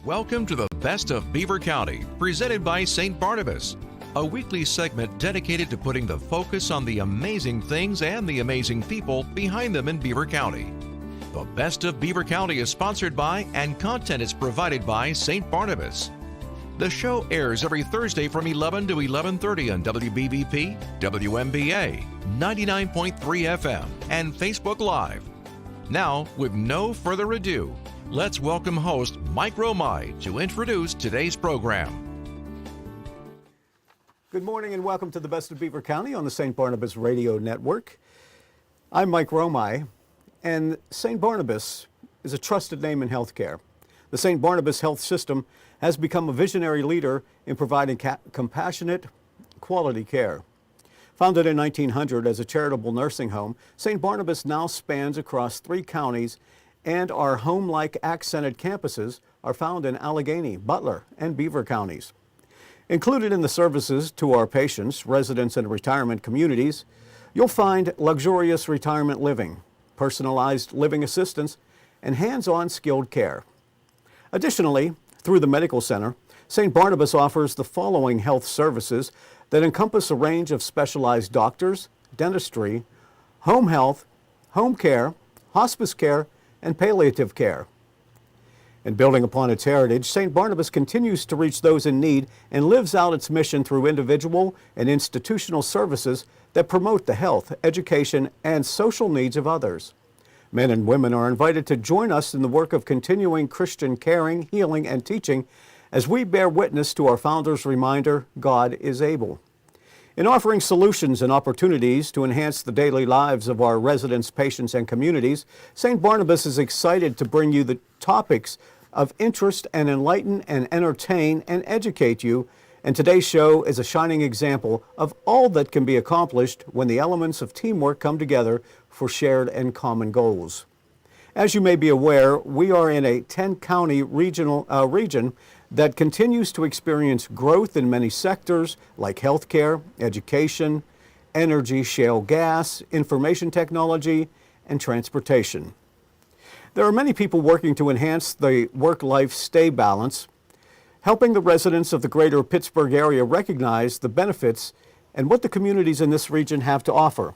Welcome to the Best of Beaver County, presented by St. Barnabas, a weekly segment dedicated to putting the focus on the amazing things and the amazing people behind them in Beaver County. The Best of Beaver County is sponsored by and content is provided by St. Barnabas. The show airs every Thursday from 11 to 11:30 on WBVP WMBA 99.3 FM and Facebook Live. Now, with no further ado, let's welcome host Mike Romigh to introduce today's program. Good morning and welcome to the Best of Beaver County on the St. Barnabas Radio Network. I'm Mike Romigh, and St. Barnabas is a trusted name in healthcare. The St. Barnabas Health System has become a visionary leader in providing compassionate, quality care. Founded in 1900 as a charitable nursing home, St. Barnabas now spans across 3 counties, and our home-like accented campuses are found in Allegheny, Butler, and Beaver counties. Included in the services to our patients, residents, and retirement communities, you'll find luxurious retirement living, personalized living assistance, and hands-on skilled care. Additionally, through the Medical Center, St. Barnabas offers the following health services that encompass a range of specialized doctors, dentistry, home health, home care, hospice care, and palliative care. And building upon its heritage, St. Barnabas continues to reach those in need and lives out its mission through individual and institutional services that promote the health, education, and social needs of others. Men and women are invited to join us in the work of continuing Christian caring, healing, and teaching as we bear witness to our founder's reminder, God is able. In offering solutions and opportunities to enhance the daily lives of our residents, patients, and communities, St. Barnabas is excited to bring you the topics of interest and enlighten and entertain and educate you. And today's show is a shining example of all that can be accomplished when the elements of teamwork come together for shared and common goals. As you may be aware, we are in a 10-county region that continues to experience growth in many sectors like healthcare, education, energy, shale gas, information technology, and transportation. There are many people working to enhance the work-life stay balance, helping the residents of the greater Pittsburgh area recognize the benefits and what the communities in this region have to offer.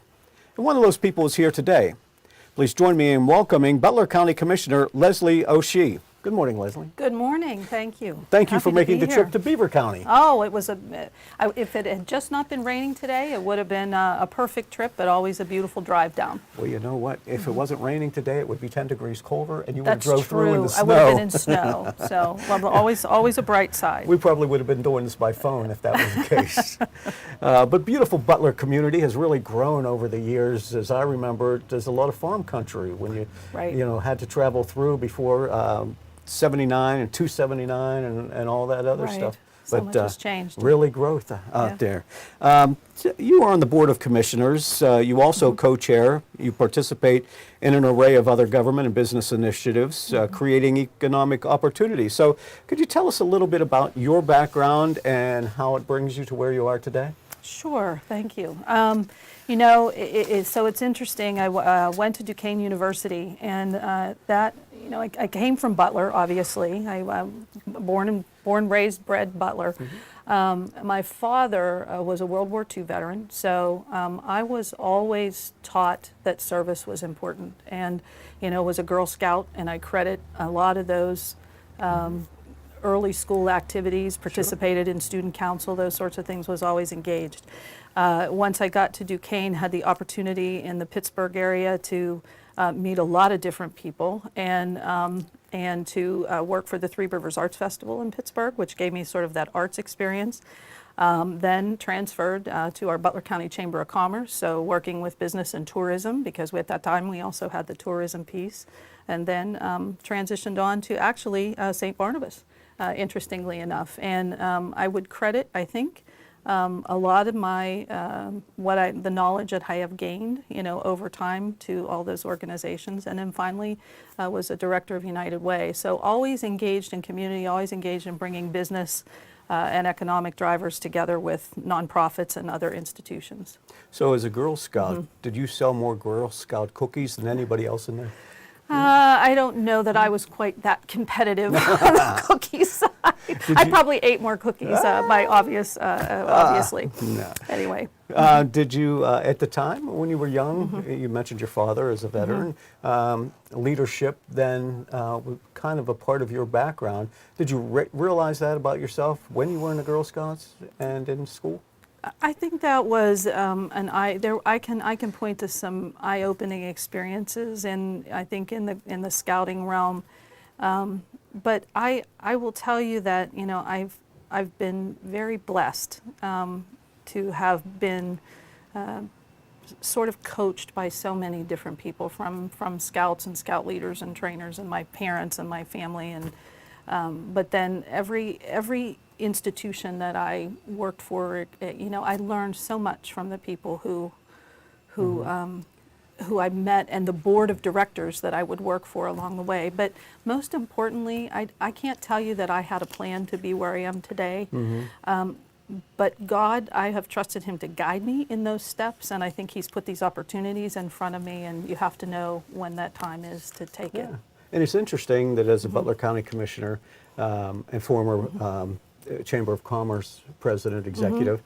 And one of those people is here today. Please join me in welcoming Butler County Commissioner Leslie Osche. Good morning, Leslie. Good morning. Thank you. Thank you for making the trip to Beaver County. Oh, it was if it had just not been raining today, it would have been a perfect trip, but always a beautiful drive down. Well, you know what? If it wasn't raining today, it would be 10 degrees colder, and you would have drove true. through in the snow. I would have been in snow. So, well, always a bright side. We probably would have been doing this by phone if that was the case. But beautiful Butler community has really grown over the years. As I remember, there's a lot of farm country when you had to travel through before 79 and 279 and all that other stuff. So much has changed. Really growth out there. You are on the Board of Commissioners. You also co-chair. You participate in an array of other government and business initiatives, creating economic opportunities. So could you tell us a little bit about your background and how it brings you to where you are today? Sure, thank you. You know, so it's interesting. I went to Duquesne University, and I came from Butler, obviously. I born, raised, bred Butler. My father was a World War II veteran, so I was always taught that service was important, and was a Girl Scout, and I credit a lot of those early school activities, participated in student council, those sorts of things, was always engaged. Once I got to Duquesne, had the opportunity in the Pittsburgh area to meet a lot of different people and to work for the Three Rivers Arts Festival in Pittsburgh, which gave me sort of that arts experience. Then transferred to our Butler County Chamber of Commerce, so working with business and tourism, because at that time we also had the tourism piece, and then transitioned on to actually St. Barnabas, interestingly enough. And I would credit, I think, a lot of my the knowledge that I have gained, over time to all those organizations, and then finally was a director of United Way. So always engaged in community, always engaged in bringing business and economic drivers together with nonprofits and other institutions. So as a Girl Scout, did you sell more Girl Scout cookies than anybody else in there? I don't know that I was quite that competitive on the cookie side. I probably ate more cookies obviously. No. Anyway. Did you, at the time when you were young, you mentioned your father as a veteran, leadership then was kind of a part of your background. Did you realize that about yourself when you were in the Girl Scouts and in school? I think that was I can point to some eye-opening experiences, and I think in the scouting realm. But I will tell you that I've been very blessed to have been sort of coached by so many different people from scouts and scout leaders and trainers and my parents and my family, and but then every institution that I worked for, I learned so much from the people who I met and the board of directors that I would work for along the way. But most importantly, I can't tell you that I had a plan to be where I am today. But God, I have trusted Him to guide me in those steps, and I think He's put these opportunities in front of me, and you have to know when that time is to take it. And it's interesting that as a Butler County Commissioner and former Chamber of Commerce President, Executive,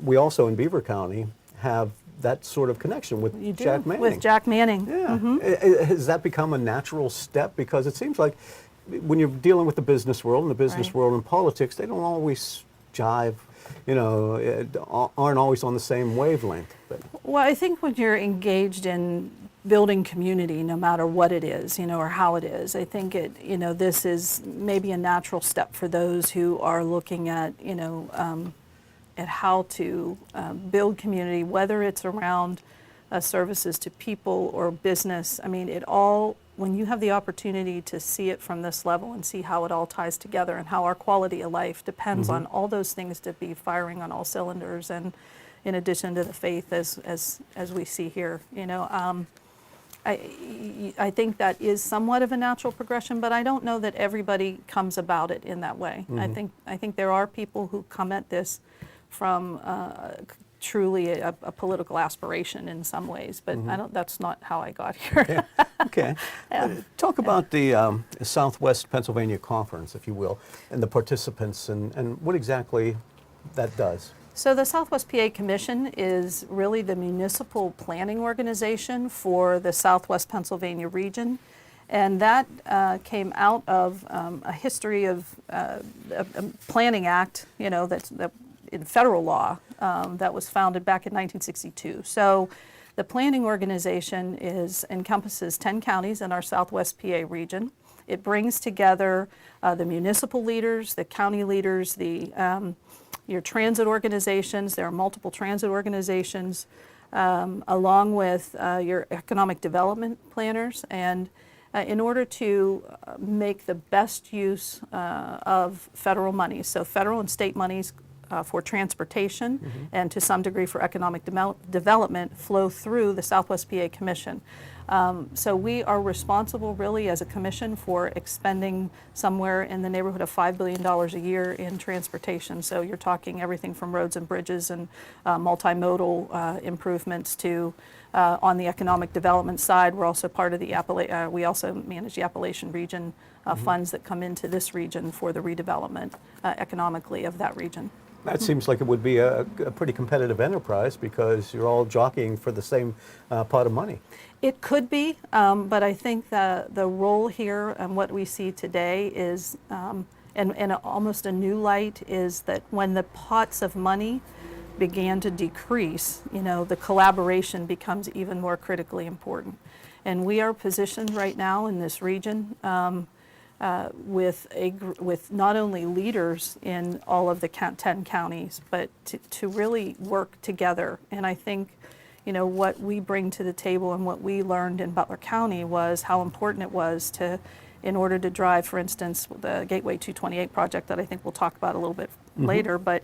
we also in Beaver County have that sort of connection with Jack Manning. With Jack Manning. Yeah. Has that become a natural step? Because it seems like when you're dealing with the business world and the business world and politics, they don't always jive, aren't always on the same wavelength. But. Well, I think when you're engaged in building community, no matter what it is, or how it is, I think this is maybe a natural step for those who are looking at, at how to build community, whether it's around services to people or business. I mean, when you have the opportunity to see it from this level and see how it all ties together and how our quality of life depends on all those things to be firing on all cylinders, and in addition to the faith as we see here, I think that is somewhat of a natural progression, but I don't know that everybody comes about it in that way. I think there are people who come at this from truly a political aspiration in some ways, but that's not how I got here. Yeah. Okay. Talk about the Southwest Pennsylvania Conference, if you will, and the participants and what exactly that does. So the Southwest PA Commission is really the municipal planning organization for the Southwest Pennsylvania region, and that came out of a history of a planning act, that's in federal law that was founded back in 1962. So the planning organization encompasses 10 counties in our Southwest PA region. It brings together the municipal leaders, the county leaders, your transit organizations. There are multiple transit organizations, along with your economic development planners, and in order to make the best use of federal monies, so federal and state monies for transportation and to some degree for economic development flow through the Southwest PA Commission. So we are responsible really as a commission for expending somewhere in the neighborhood of $5 billion a year in transportation. So you're talking everything from roads and bridges and multimodal improvements to on the economic development side. We're also part of the we also manage the Appalachian region funds that come into this region for the redevelopment economically of that region. That seems like it would be a pretty competitive enterprise because you're all jockeying for the same pot of money. It could be, but I think the role here and what we see today is, and almost a new light, is that when the pots of money began to decrease, the collaboration becomes even more critically important. And we are positioned right now in this region with not only leaders in all of the 10 counties, but to really work together. And I think, what we bring to the table and what we learned in Butler County was how important it was in order to drive, for instance, the Gateway 228 project that I think we'll talk about a little bit later, but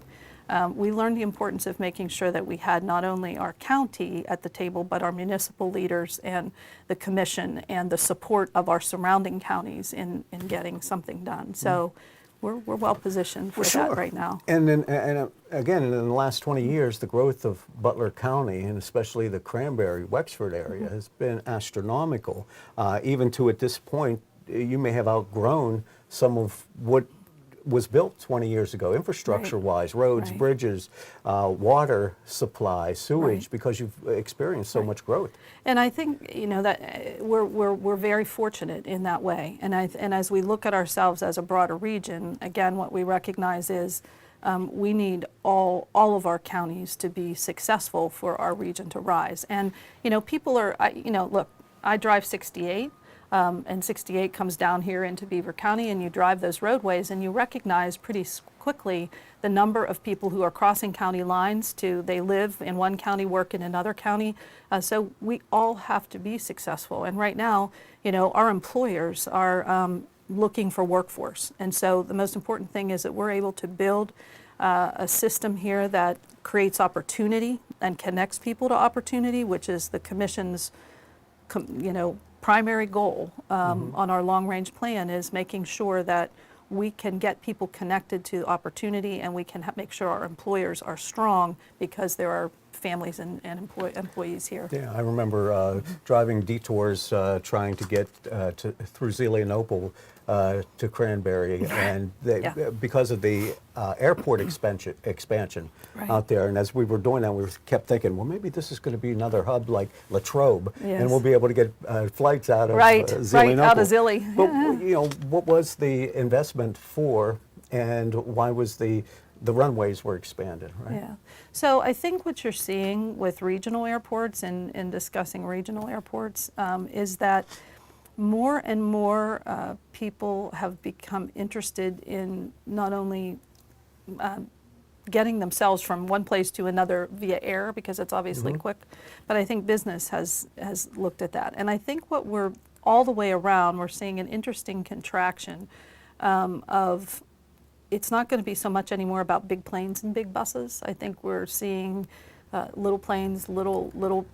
we learned the importance of making sure that we had not only our county at the table, but our municipal leaders and the commission and the support of our surrounding counties in getting something done. So we're well positioned for that right now. And again, in the last 20 years, the growth of Butler County, and especially the Cranberry, Wexford area, has been astronomical. Even to at this point, you may have outgrown some of what was built 20 years ago, infrastructure-wise, roads, bridges, water supply, sewage, because you've experienced so much growth. And I think that we're very fortunate in that way. And as we look at ourselves as a broader region, again, what we recognize is we need all of our counties to be successful for our region to rise. And people are, look, I drive 68. And 68 comes down here into Beaver County, and you drive those roadways and you recognize pretty quickly the number of people who are crossing county lines they live in one county, work in another county. So we all have to be successful. And right now, our employers are looking for workforce. And so the most important thing is that we're able to build a system here that creates opportunity and connects people to opportunity, which is the Commission's, primary goal on our long-range plan, is making sure that we can get people connected to opportunity, and we can make sure our employers are strong because there are families and employees here. Yeah, I remember driving detours trying to get through Zelienople to Cranberry, and because of the airport expansion out there. And as we were doing that, we kept thinking, well, maybe this is going to be another hub like Latrobe, and we'll be able to get flights out of Zelienople. Right, out of Zilly. But what was the investment for, and why was the runways were expanded, right? Yeah. So I think what you're seeing with regional airports and discussing regional airports is that more and more people have become interested in not only getting themselves from one place to another via air, because it's obviously quick, but I think business has looked at that. And I think what we're all the way around, we're seeing an interesting contraction of, it's not going to be so much anymore about big planes and big buses. I think we're seeing little planes, little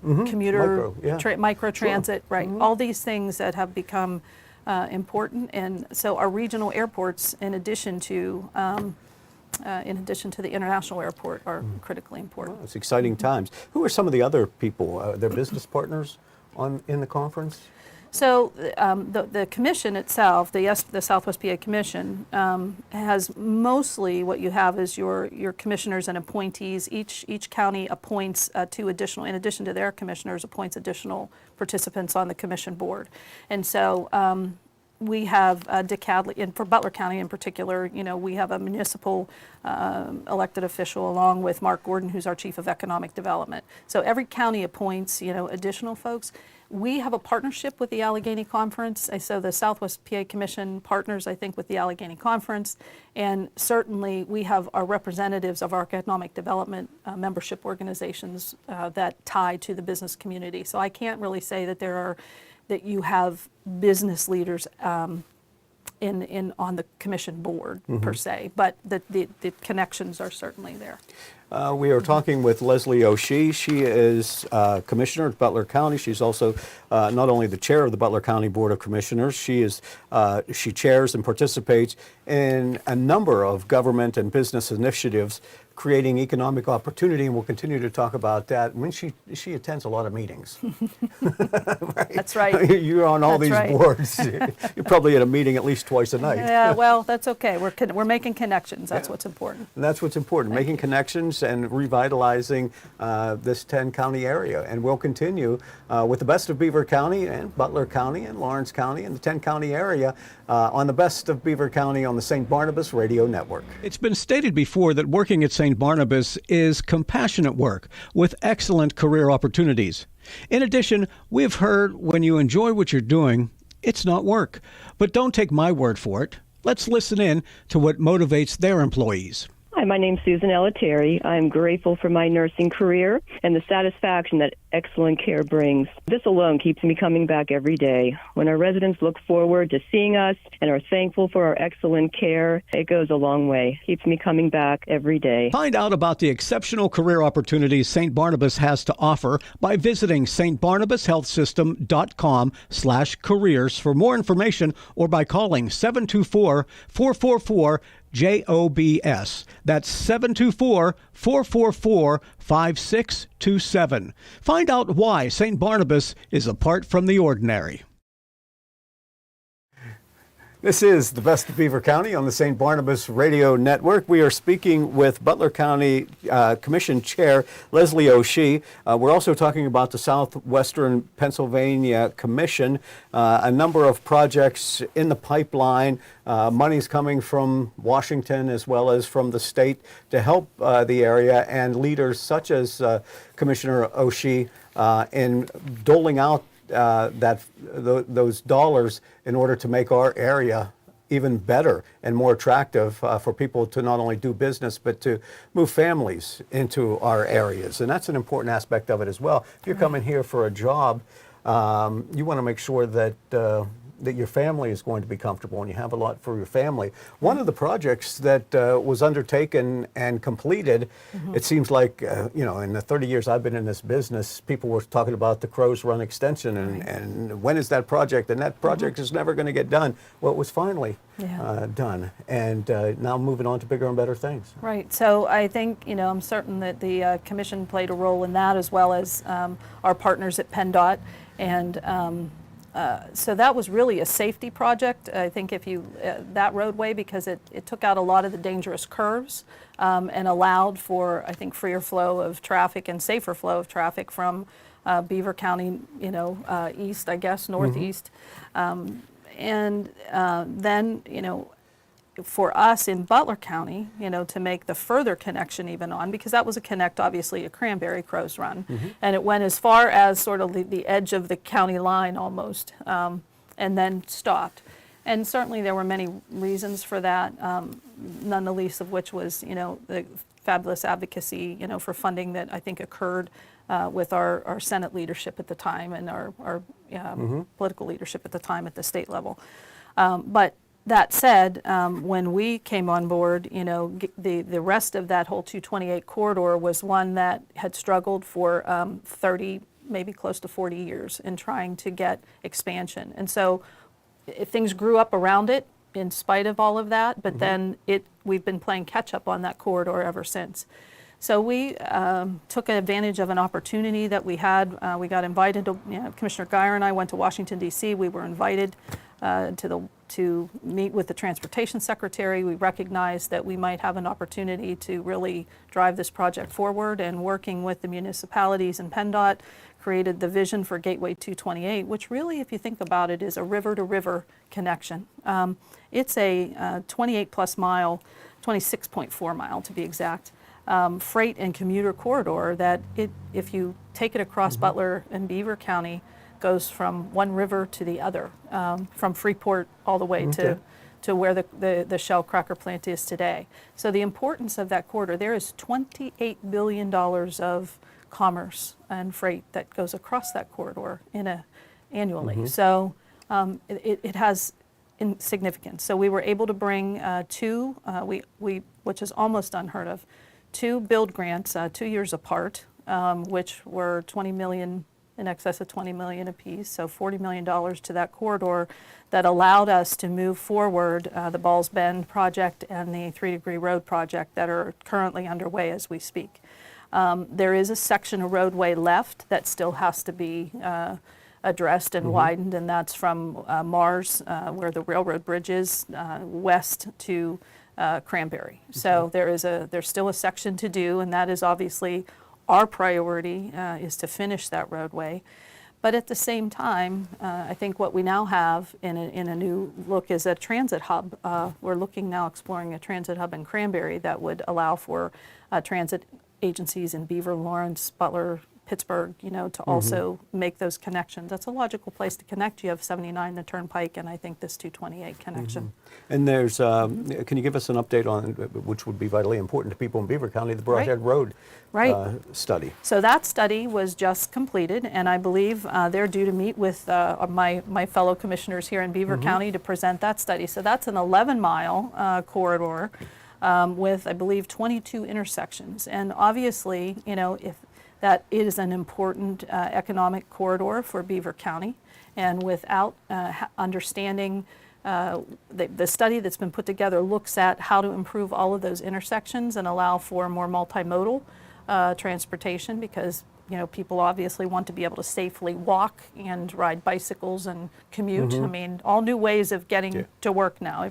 commuter, micro transit, all these things that have become important. And so our regional airports, in addition to the international airport, are critically important. Well, it's exciting times. Who are some of the other people, their business partners in the conference? So the commission itself, the Southwest PA Commission, has mostly what you have is your commissioners and appointees. Each county appoints in addition to their commissioners, appoints additional participants on the commission board. And so we have Dick Hadley, and for Butler County in particular, we have a municipal elected official along with Mark Gordon, who's our Chief of Economic Development. So every county appoints, additional folks. We have a partnership with the Allegheny Conference, so the Southwest PA Commission partners, I think, with the Allegheny Conference, and certainly we have our representatives of our economic development membership organizations that tie to the business community. So I can't really say that you have business leaders on the commission board per se, but the connections are certainly there. We are talking with Leslie Osche. She is Commissioner at Butler County. She's also not only the chair of the Butler County Board of Commissioners, she chairs and participates in a number of government and business initiatives creating economic opportunity, and we'll continue to talk about that. When she attends a lot of meetings. Right? That's right. You're on all these boards. You're probably at a meeting at least twice a night. Yeah, well, that's okay. We're making connections. That's what's important. And that's what's important, making connections and revitalizing this 10-county area. And we'll continue with the best of Beaver County and Butler County and Lawrence County and the 10-county area on the best of Beaver County on the St. Barnabas Radio Network. It's been stated before that working at St. Barnabas is compassionate work with excellent career opportunities. In addition, we've heard when you enjoy what you're doing, it's not work. But don't take my word for it. Let's listen in to what motivates their employees. Hi, my name's Susan Elleteri. I'm grateful for my nursing career and the satisfaction that excellent care brings. This alone keeps me coming back every day. When our residents look forward to seeing us and are thankful for our excellent care, it goes a long way. Keeps me coming back every day. Find out about the exceptional career opportunities St. Barnabas has to offer by visiting stbarnabashealthsystem.com/careers for more information, or by calling 724-444-JOBS. That's 724-444-5627. Find out why St. Barnabas is apart from the ordinary. This is the Best of Beaver County on the St. Barnabas Radio Network. We are speaking with Butler County Commission Chair Leslie Osche. We're also talking about the Southwestern Pennsylvania Commission, a number of projects in the pipeline. Money's coming from Washington as well as from the state to help the area, and leaders such as Commissioner Osche in doling out those dollars in order to make our area even better and more attractive for people to not only do business but to move families into our areas. And that's an important aspect of it as well. If you're coming here for a job, you want to make sure that that your family is going to be comfortable and you have a lot for your family. One of the projects that was undertaken and completed, it seems like, in the 30 years I've been in this business, people were talking about the Crows Run extension and when is that project? And that project is never going to get done. Well, it was finally done, and now moving on to bigger and better things. Right. So I think, I'm certain that the Commission played a role in that, as well as our partners at PennDOT. And so that was really a safety project. I think that roadway, because it took out a lot of the dangerous curves and allowed for, I think, freer flow of traffic and safer flow of traffic from Beaver County, east, I guess, northeast. And then, for us in Butler County, to make the further connection even on, because that was a connect, obviously, a Cranberry Crows Run. And it went as far as sort of the edge of the county line almost, and then stopped. And certainly there were many reasons for that, none the least of which was, the fabulous advocacy, for funding that I think occurred with our Senate leadership at the time and our political leadership at the time at the state level. But that said, when we came on board, the rest of that whole 228 corridor was one that had struggled for 30, maybe close to 40 years in trying to get expansion. And so things grew up around it in spite of all of that, but then we've been playing catch up on that corridor ever since. So we took advantage of an opportunity that we had. We got invited to, Commissioner Geyer and I went to Washington, D.C. We were invited to meet with the Transportation Secretary. We recognized that we might have an opportunity to really drive this project forward, and working with the municipalities and PennDOT created the vision for Gateway 228, which really, if you think about it, is a river-to-river connection. It's a 28-plus mile, 26.4 mile to be exact, freight and commuter corridor that if you take it across Butler and Beaver County, goes from one river to the other, from Freeport all the way to where the Shell cracker plant is today. So the importance of that corridor, there is $28 billion of commerce and freight that goes across that corridor annually. So it has significance. So we were able to bring two, which is almost unheard of, two build grants 2 years apart, which were in excess of $20 million apiece, so $40 million to that corridor that allowed us to move forward the Balls Bend project and the 3 Degree Road project that are currently underway as we speak. There is a section of roadway left that still has to be addressed and widened, and that's from Mars, where the railroad bridge is, west to Cranberry. So there's still a section to do, and that is obviously our priority is to finish that roadway. But at the same time, I think what we now have in a new look is a transit hub. We're looking now, exploring a transit hub in Cranberry that would allow for transit agencies in Beaver, Lawrence, Butler, Pittsburgh, to also make those connections. That's a logical place to connect. You have 79, the Turnpike, and I think this 228 connection. And there's, can you give us an update on, which would be vitally important to people in Beaver County, the Broadhead Road study? So that study was just completed, and I believe they're due to meet with my fellow commissioners here in Beaver County to present that study. So that's an 11-mile corridor with, I believe, 22 intersections. And obviously, if that is an important economic corridor for Beaver County, and without understanding the study that's been put together looks at how to improve all of those intersections and allow for more multimodal transportation, because people obviously want to be able to safely walk and ride bicycles and commute. I mean, all new ways of getting to work now.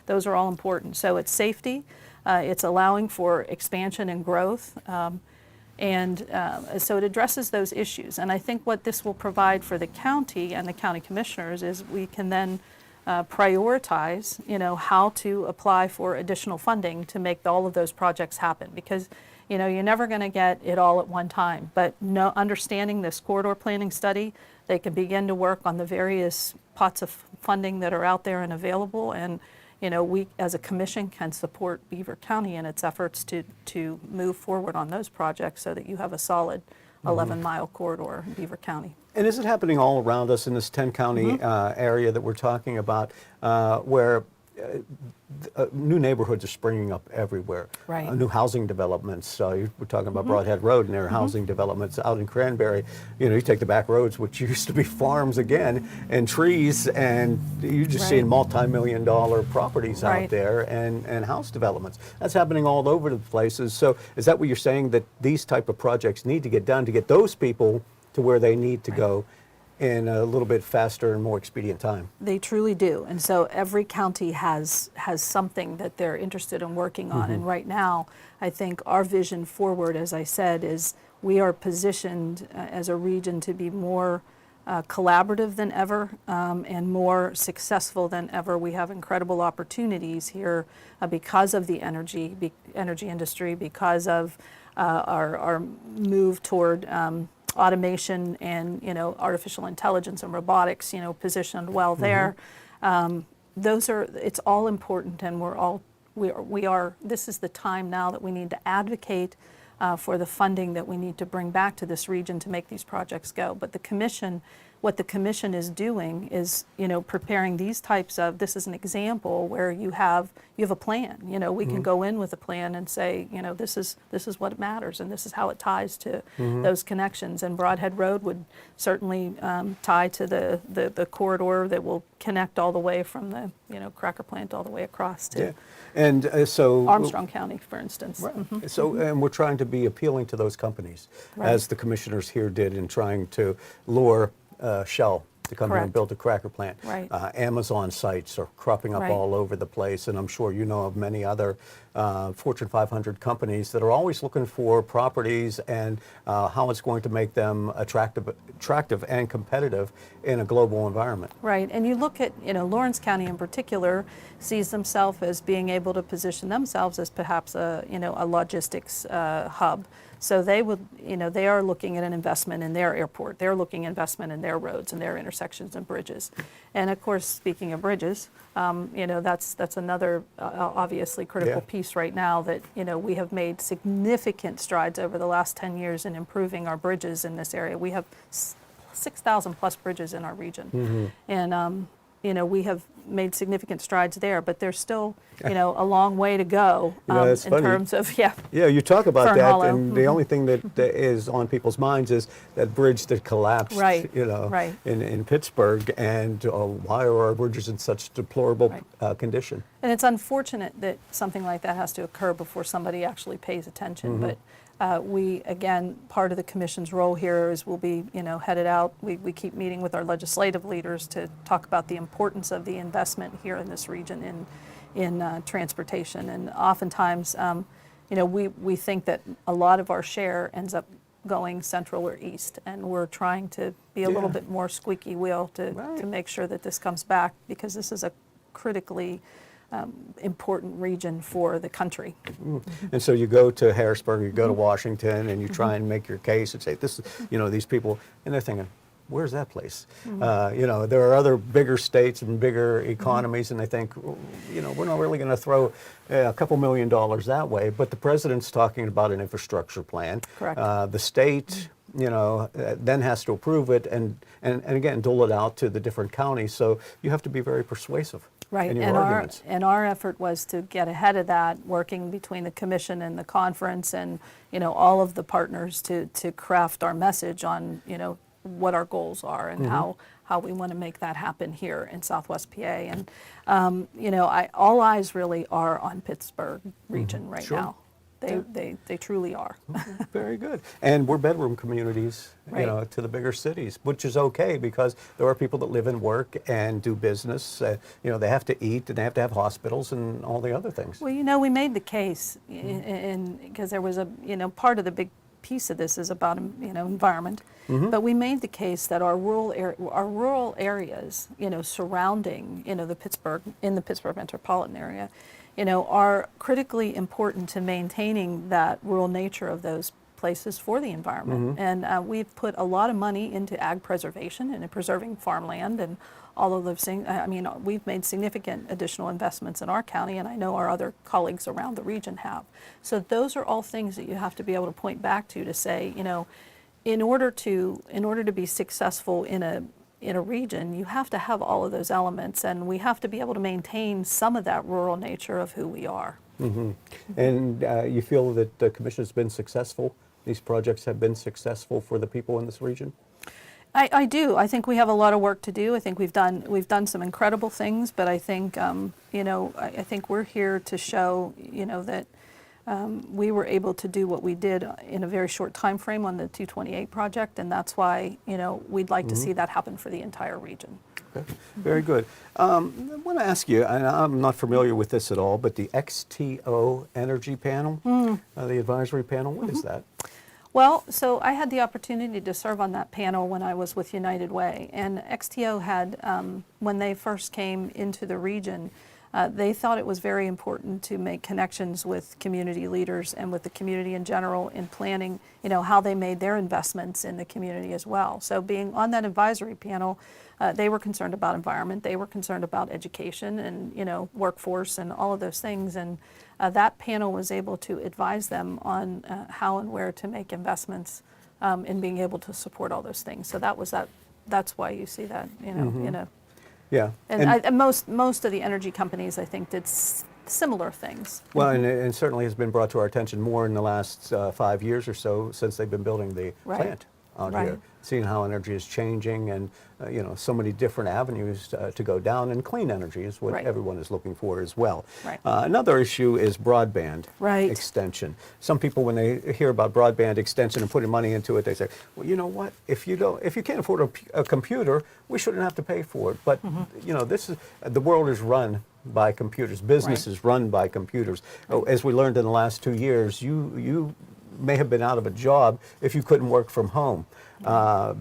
Those are all important. So it's safety, it's allowing for expansion and growth, and so it addresses those issues. And I think what this will provide for the county and the county commissioners is we can then prioritize, how to apply for additional funding to make all of those projects happen. Because, you're never going to get it all at one time. But understanding this corridor planning study, they can begin to work on the various pots of funding that are out there and available. And we as a commission can support Beaver County in its efforts to move forward on those projects so that you have a solid 11-mile corridor in Beaver County. And is it happening all around us in this 10-county area that we're talking about, where new neighborhoods are springing up everywhere? Right. New housing developments. We're talking about Broadhead Road, and there are housing developments out in Cranberry. You take the back roads, which used to be farms again, and trees, and you're just seeing multi-million-dollar properties out there, and house developments. That's happening all over the places. So is that what you're saying, that these type of projects need to get done to get those people to where they need to go in a little bit faster and more expedient time? They truly do. And so every county has something that they're interested in working on. And right now, I think our vision forward, as I said, is we are positioned as a region to be more collaborative than ever and more successful than ever. We have incredible opportunities here because of the energy industry, because of our move toward automation and artificial intelligence and robotics, positioned well there. It's all important, and we are. This is the time now that we need to advocate for the funding that we need to bring back to this region to make these projects go. But what the commission is doing is, preparing these types of. This is an example where you have a plan. We can go in with a plan and say, this is what matters, and this is how it ties to those connections. And Broadhead Road would certainly tie to the corridor that will connect all the way from the cracker plant all the way across to. And so Armstrong County, for instance. Right. So, and we're trying to be appealing to those companies, as the commissioners here did, in trying to lure Shell to come here and build a cracker plant. Right. Amazon sites are cropping up all over the place, and I'm sure you know of many other Fortune 500 companies that are always looking for properties and how it's going to make them attractive and competitive in a global environment. Right, and you look at, Lawrence County in particular sees themselves as being able to position themselves as perhaps a logistics hub. So they would, they are looking at an investment in their airport. They're looking at investment in their roads and their intersections and bridges. And of course, speaking of bridges, that's another obviously critical piece right now that, we have made significant strides over the last 10 years in improving our bridges in this area. We have 6,000 plus bridges in our region. And, we have made significant strides there, but there's still, a long way to go in terms of, Yeah, you talk about Fern that, Hollow. and the only thing that is on people's minds is that bridge that collapsed, in Pittsburgh, and why are our bridges in such deplorable condition? And it's unfortunate that something like that has to occur before somebody actually pays attention, but we, again, part of the commission's role here is we'll be, headed out. We keep meeting with our legislative leaders to talk about the importance of the investment here in this region in transportation. And oftentimes, we think that a lot of our share ends up going central or east, and we're trying to be a little bit more squeaky wheel to make sure that this comes back, because this is a critically important region for the country. And so you go to Harrisburg, you go to Washington, and you try and make your case and say, this is, these people, and they're thinking, where's that place? There are other bigger states and bigger economies, and they think, we're not really going to throw a couple $1 million that way. But the president's talking about an infrastructure plan. Correct. The state, then has to approve it and again, dole it out to the different counties. So you have to be very persuasive. Right, in your arguments. Our effort was to get ahead of that, working between the commission and the conference and all of the partners to craft our message on what our goals are and how we want to make that happen here in Southwest PA. And all eyes really are on Pittsburgh region right Sure. now. They truly are. Very good. And we're bedroom communities, Right. to the bigger cities, which is okay because there are people that live and work and do business. They have to eat and they have to have hospitals and all the other things. Well, we made the case, because there was part of the big piece of this is about environment, but we made the case that our rural areas, surrounding the Pittsburgh metropolitan area, are critically important to maintaining that rural nature of those places for the environment. And we've put a lot of money into ag preservation and in preserving farmland and all of those things. I mean, we've made significant additional investments in our county, and I know our other colleagues around the region have. So those are all things that you have to be able to point back to say, in order to be successful in a region, you have to have all of those elements, and we have to be able to maintain some of that rural nature of who we are. And you feel that the commission has been successful? These projects have been successful for the people in this region? I do. I think we have a lot of work to do. I think we've done some incredible things, but I think I think we're here to show that we were able to do what we did in a very short time frame on the 228 project, and that's why we'd like to see that happen for the entire region. Okay. Very good. I want to ask you, and I'm not familiar with this at all, but the XTO Energy Panel, the advisory panel, what is that? Well, so I had the opportunity to serve on that panel when I was with United Way, and XTO had, when they first came into the region, they thought it was very important to make connections with community leaders and with the community in general in planning, how they made their investments in the community as well. So being on that advisory panel, they were concerned about environment, they were concerned about education and, workforce and all of those things. And that panel was able to advise them on how and where to make investments in being able to support all those things. So that's why you see that, Yeah. And most of the energy companies, I think, did similar things. Well, and certainly has been brought to our attention more in the last 5 years or so since they've been building the plant out here, seeing how energy is changing and so many different avenues to go down, and clean energy is what everyone is looking for as well. Right. Another issue is broadband extension. Some people, when they hear about broadband extension and putting money into it, they say, well, you know what? If you can't afford a computer, we shouldn't have to pay for it. But the world is run by computers. Business is run by computers. As we learned in the last 2 years, you may have been out of a job if you couldn't work from home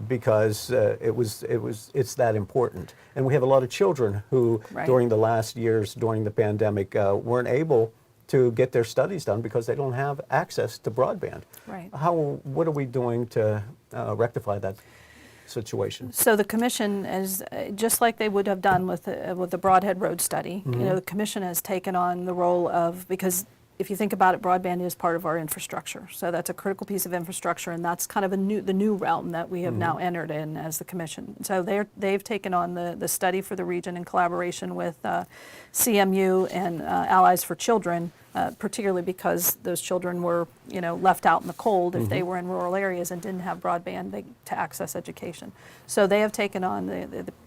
because it's that important. And we have a lot of children who, during the last years, during the pandemic, weren't able to get their studies done because they don't have access to broadband. Right. What are we doing to rectify that situation? So the commission is just like they would have done with the Broadhead Road study. The commission has taken on the role of, because if you think about it, broadband is part of our infrastructure. So that's a critical piece of infrastructure, and that's kind of the new realm that we have now entered in as the commission. So they've taken on the study for the region in collaboration with CMU and Allies for Children, particularly because those children were left out in the cold if they were in rural areas and didn't have broadband to access education. So they have taken on,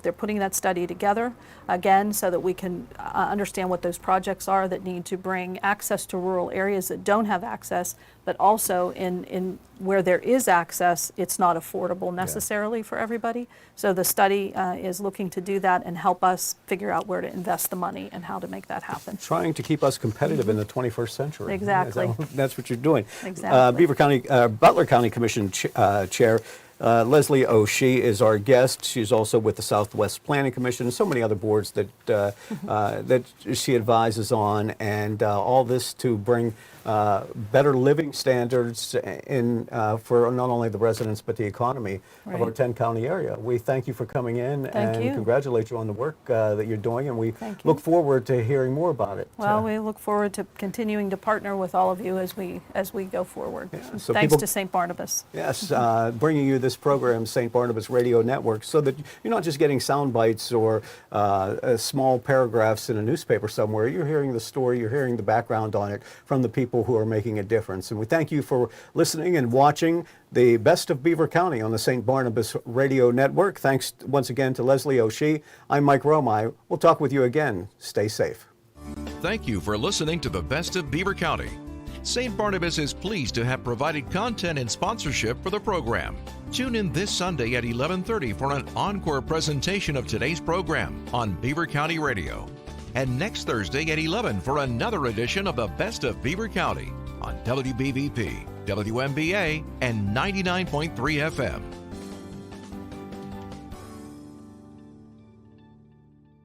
they're putting that study together again so that we can understand what those projects are that need to bring access to rural areas that don't have access, but also in where there is access, it's not affordable necessarily for everybody. So the study is looking to do that and help us figure out where to invest the money and how to make that happen. Trying to keep us competitive in the 21st century. Exactly. That's what you're doing. Exactly. Butler County Commission Chair, Leslie Osche is our guest. She's also with the Southwest Planning Commission and so many other boards that that she advises on, and all this to bring better living standards in for not only the residents but the economy of our 10-county area. We thank you for coming in and congratulate you on the work that you're doing, and we look forward to hearing more about it. Well, we look forward to continuing to partner with all of you as we go forward. Yeah, so thanks to St. Barnabas. Yes, bringing you this program, St. Barnabas Radio Network, so that you're not just getting sound bites or small paragraphs in a newspaper somewhere. You're hearing the story, you're hearing the background on it from the people who are making a difference. And we thank you for listening and watching the Best of Beaver County on the St. Barnabas Radio Network. Thanks once again to Leslie Osche. I'm Mike Romigh. We'll talk with you again. Stay safe. Thank you for listening to the Best of Beaver County. St. Barnabas is pleased to have provided content and sponsorship for the program. Tune in this Sunday at 11:30 for an encore presentation of today's program on Beaver County Radio. And next Thursday at 11 for another edition of the Best of Beaver County on WBVP, WMBA, and 99.3 FM.